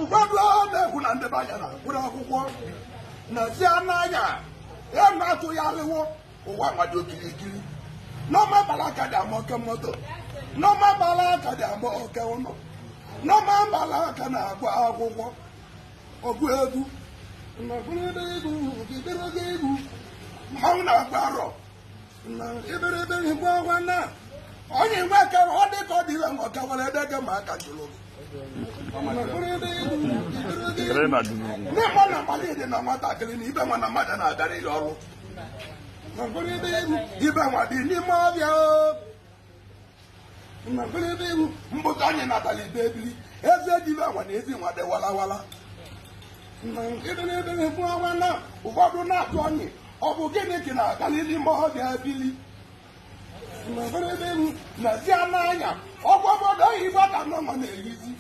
ụfọdụ na-ekwu na ndị banya na-akwụrụ akwụkwọ na si n'anya ya na-atụgharịwo ụwa mmadụ okirikiri n'ọma bara aka dị ama oke moto n'ọma bara aka dị ama oke ụlọ n'ọma bara aka na-agụ akwụkwọ ọgụ egwu egwu mmanwụ na-agba arọ na eberebe igwe ọgwa na onye nwe kere ọ dị ka ọ dị ile nwoke were edege ma aka jụrụ n'ịkpọ na mgbalị dị na nwatakịrị na ibe nwa na mmadụ na-agara ihe ọrụ ibe nwa dị n'ime ọbịa mbụta anyị natala ibe ebili eze dibe nwa na ezi nwa dị walawala ụfọdụ na-atụ anyị ọ bụ gịnị ka na-agala n'ime ọbịa ebili n'ezie n'anya ọgwụ obodo oyibo ka nọ na-erizi